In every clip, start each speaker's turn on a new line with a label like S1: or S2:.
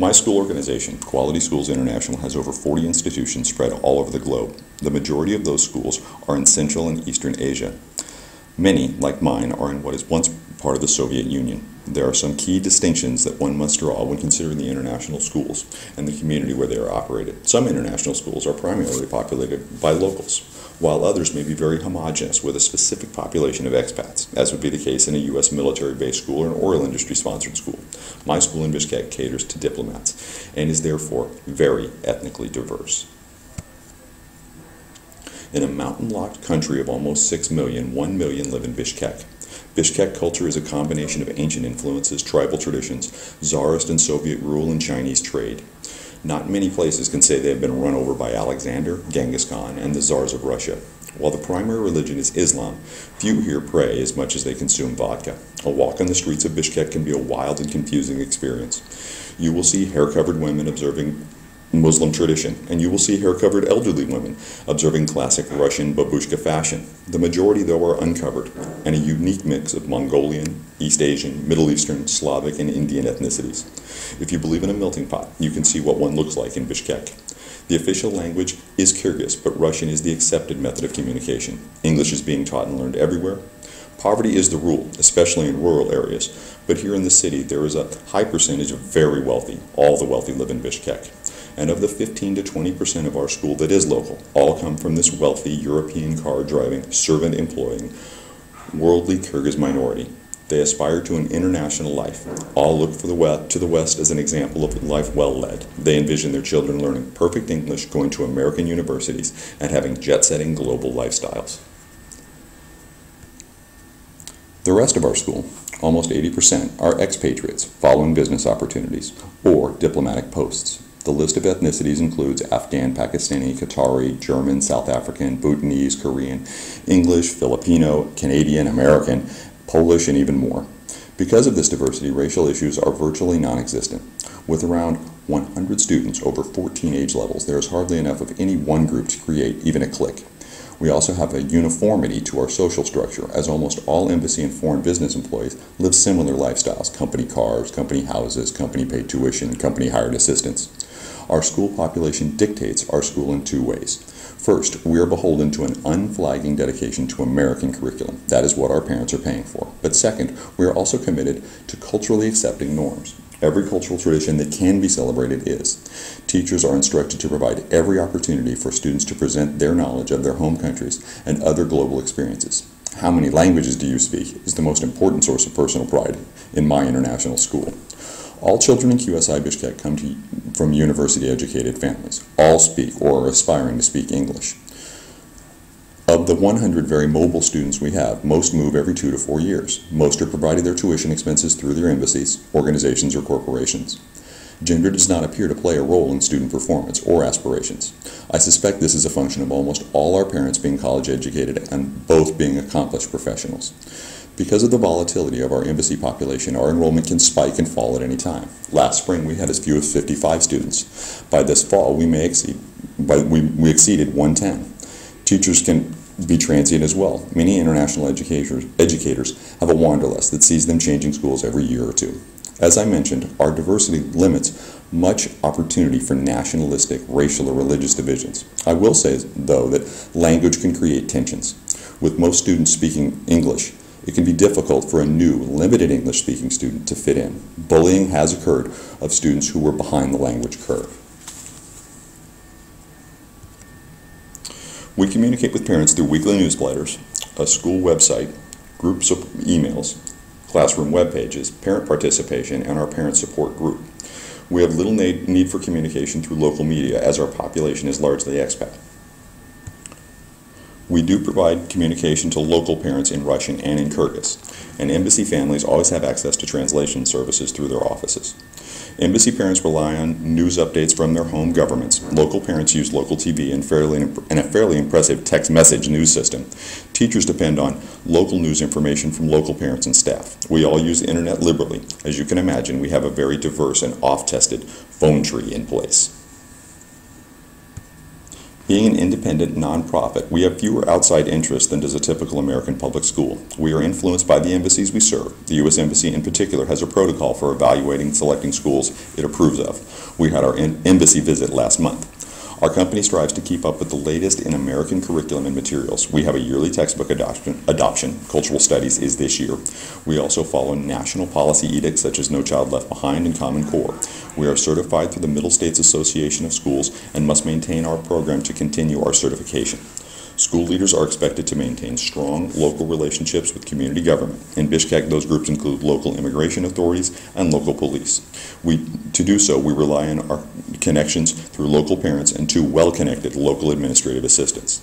S1: My school organization, Quality Schools International, has over 40 institutions spread all over the globe. The majority of those schools are in Central and Eastern Asia. Many, like mine, are in what is once part of the Soviet Union. There are some key distinctions that one must draw when considering the international schools and the community where they are operated. Some international schools are primarily populated by locals, while others may be very homogeneous with a specific population of expats, as would be the case in a U.S. military-based school or an oil industry-sponsored school. My school in Bishkek caters to diplomats and is therefore very ethnically diverse. In a mountain-locked country of almost 6 million, 1 million live in Bishkek. Bishkek culture is a combination of ancient influences, tribal traditions, Tsarist and Soviet rule, and Chinese trade. Not many places can say they have been run over by Alexander, Genghis Khan, and the Tsars of Russia. While the primary religion is Islam, few here pray as much as they consume vodka. A walk on the streets of Bishkek can be a wild and confusing experience. You will see hair-covered women observing Muslim tradition, and you will see hair-covered elderly women observing classic Russian babushka fashion. The majority, though, are uncovered, and a unique mix of Mongolian, East Asian, Middle Eastern, Slavic, and Indian ethnicities. If you believe in a melting pot, you can see what one looks like in Bishkek. The official language is Kyrgyz, but Russian is the accepted method of communication. English is being taught and learned everywhere. Poverty is the rule, especially in rural areas, but here in the city there is a high percentage of very wealthy. All the wealthy live in Bishkek. And of the 15 to 20% of our school that is local, all come from this wealthy European car-driving, servant-employing, worldly Kyrgyz minority. They aspire to an international life. All look to the West as an example of life well led. They envision their children learning perfect English, going to American universities, and having jet-setting global lifestyles. The rest of our school, almost 80%, are expatriates following business opportunities or diplomatic posts. The list of ethnicities includes Afghan, Pakistani, Qatari, German, South African, Bhutanese, Korean, English, Filipino, Canadian, American, Polish, and even more. Because of this diversity, racial issues are virtually non-existent. With around 100 students over 14 age levels, there is hardly enough of any one group to create even a clique. We also have a uniformity to our social structure, as almost all embassy and foreign business employees live similar lifestyles: company cars, company houses, company paid tuition, company hired assistants. Our school population dictates our school in two ways. First, we are beholden to an unflagging dedication to American curriculum. That is what our parents are paying for. But second, we are also committed to culturally accepting norms. Every cultural tradition that can be celebrated is. Teachers are instructed to provide every opportunity for students to present their knowledge of their home countries and other global experiences. How many languages do you speak is the most important source of personal pride in my international school. All children in QSI Bishkek come from university-educated families. All speak or are aspiring to speak English. Of the 100 very mobile students we have, most move every 2 to 4 years. Most are provided their tuition expenses through their embassies, organizations, or corporations. Gender does not appear to play a role in student performance or aspirations. I suspect this is a function of almost all our parents being college educated and both being accomplished professionals. Because of the volatility of our embassy population, our enrollment can spike and fall at any time. Last spring we had as few as 55 students. By this fall we exceeded 110. Teachers can be transient as well. Many international educators have a wanderlust that sees them changing schools every year or two. As I mentioned, our diversity limits much opportunity for nationalistic, racial, or religious divisions. I will say, though, that language can create tensions. With most students speaking English, it can be difficult for a new, limited English-speaking student to fit in. Bullying has occurred of students who were behind the language curve. We communicate with parents through weekly newsletters, a school website, groups of emails, classroom web pages, parent participation, and our parent support group. We have little need for communication through local media as our population is largely expat. We do provide communication to local parents in Russian and in Kyrgyz, and embassy families always have access to translation services through their offices. Embassy parents rely on news updates from their home governments. Local parents use local TV and a fairly impressive text message news system. Teachers depend on local news information from local parents and staff. We all use the internet liberally. As you can imagine, we have a very diverse and oft-tested phone tree in place. Being an independent nonprofit, we have fewer outside interests than does a typical American public school. We are influenced by the embassies we serve. The U.S. Embassy in particular has a protocol for evaluating and selecting schools it approves of. We had our embassy visit last month. Our company strives to keep up with the latest in American curriculum and materials. We have a yearly textbook adoption. Cultural Studies is this year. We also follow national policy edicts such as No Child Left Behind and Common Core. We are certified through the Middle States Association of Schools and must maintain our program to continue our certification. School leaders are expected to maintain strong local relationships with community government. In Bishkek, those groups include local immigration authorities and local police. To do so, we rely on our connections through local parents and two well-connected local administrative assistants.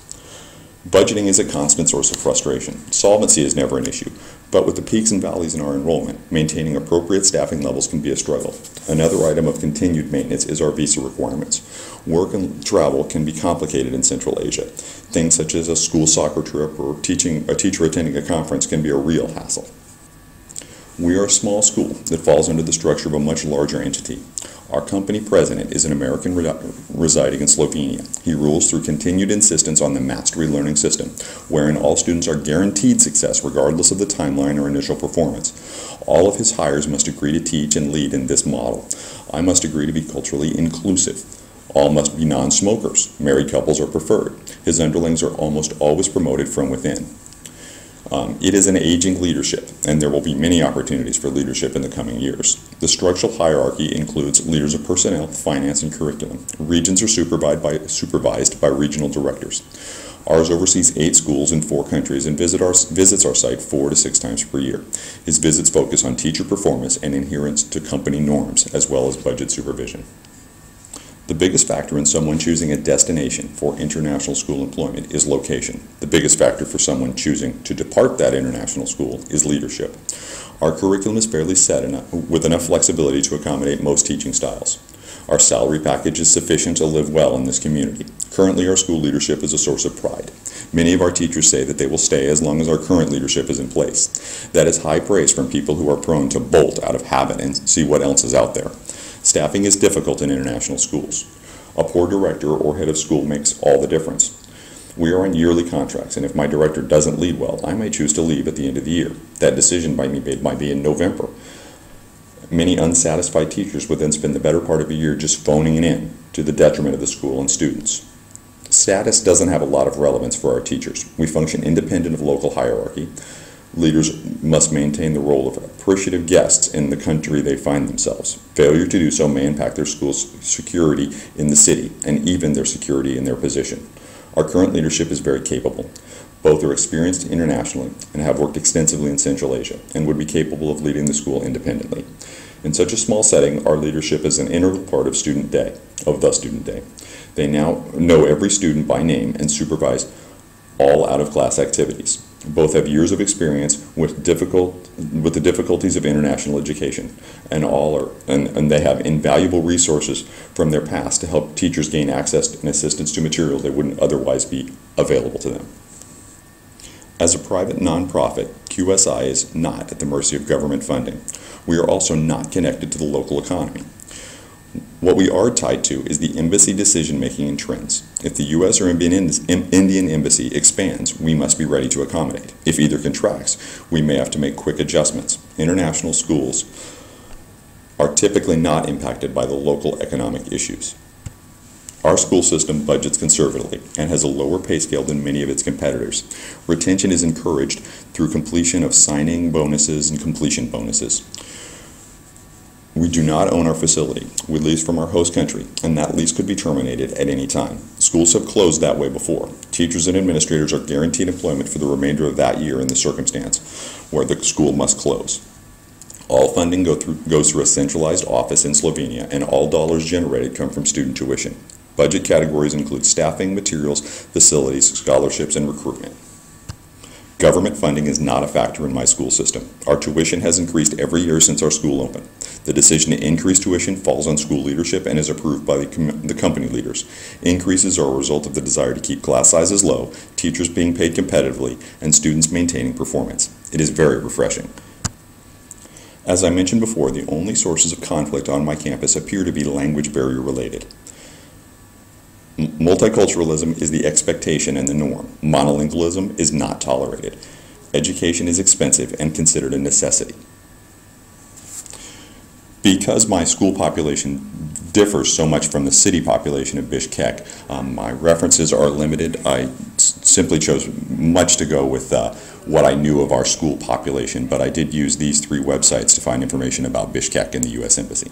S1: Budgeting is a constant source of frustration. Solvency is never an issue, but with the peaks and valleys in our enrollment, maintaining appropriate staffing levels can be a struggle. Another item of continued maintenance is our visa requirements. Work and travel can be complicated in Central Asia. Things such as a school soccer trip or a teacher attending a conference can be a real hassle. We are a small school that falls under the structure of a much larger entity. Our company president is an American residing in Slovenia. He rules through continued insistence on the mastery learning system, wherein all students are guaranteed success regardless of the timeline or initial performance. All of his hires must agree to teach and lead in this model. I must agree to be culturally inclusive. All must be non-smokers. Married couples are preferred. His underlings are almost always promoted from within. It is an aging leadership, and there will be many opportunities for leadership in the coming years. The structural hierarchy includes leaders of personnel, finance, and curriculum. Regions are supervised by regional directors. Ours oversees 8 schools in 4 countries and visits our site 4 to 6 times per year. His visits focus on teacher performance and adherence to company norms, as well as budget supervision. The biggest factor in someone choosing a destination for international school employment is location. The biggest factor for someone choosing to depart that international school is leadership. Our curriculum is fairly set with enough flexibility to accommodate most teaching styles. Our salary package is sufficient to live well in this community. Currently, our school leadership is a source of pride. Many of our teachers say that they will stay as long as our current leadership is in place. That is high praise from people who are prone to bolt out of habit and see what else is out there. Staffing is difficult in international schools. A poor director or head of school makes all the difference. We are on yearly contracts, and if my director doesn't lead well, I may choose to leave at the end of the year. That decision might be in November. Many unsatisfied teachers would then spend the better part of a year just phoning it in, to the detriment of the school and students. Status doesn't have a lot of relevance for our teachers. We function independent of local hierarchy. Leaders must maintain the role of appreciative guests in the country they find themselves. Failure to do so may impact their school's security in the city and even their security in their position. Our current leadership is very capable. Both are experienced internationally and have worked extensively in Central Asia and would be capable of leading the school independently. In such a small setting, our leadership is an integral part of the student day. They now know every student by name and supervise all out-of-class activities. Both have years of experience with the difficulties of international education, and they have invaluable resources from their past to help teachers gain access and assistance to materials that wouldn't otherwise be available to them. As a private nonprofit, QSI is not at the mercy of government funding. We are also not connected to the local economy. What we are tied to is the embassy decision-making and trends. If the U.S. or Indian embassy expands, we must be ready to accommodate. If either contracts, we may have to make quick adjustments. International schools are typically not impacted by the local economic issues. Our school system budgets conservatively and has a lower pay scale than many of its competitors. Retention is encouraged through completion of signing bonuses and completion bonuses. We do not own our facility. We lease from our host country, and that lease could be terminated at any time. Schools have closed that way before. Teachers and administrators are guaranteed employment for the remainder of that year in the circumstance where the school must close. All funding goes through a centralized office in Slovenia, and all dollars generated come from student tuition. Budget categories include staffing, materials, facilities, scholarships, and recruitment. Government funding is not a factor in my school system. Our tuition has increased every year since our school opened. The decision to increase tuition falls on school leadership and is approved by the company leaders. Increases are a result of the desire to keep class sizes low, teachers being paid competitively, and students maintaining performance. It is very refreshing. As I mentioned before, the only sources of conflict on my campus appear to be language barrier related. Multiculturalism is the expectation and the norm. Monolingualism is not tolerated. Education is expensive and considered a necessity. Because my school population differs so much from the city population of Bishkek, my references are limited. I simply chose much to go with what I knew of our school population, but I did use these 3 websites to find information about Bishkek and the U.S. Embassy.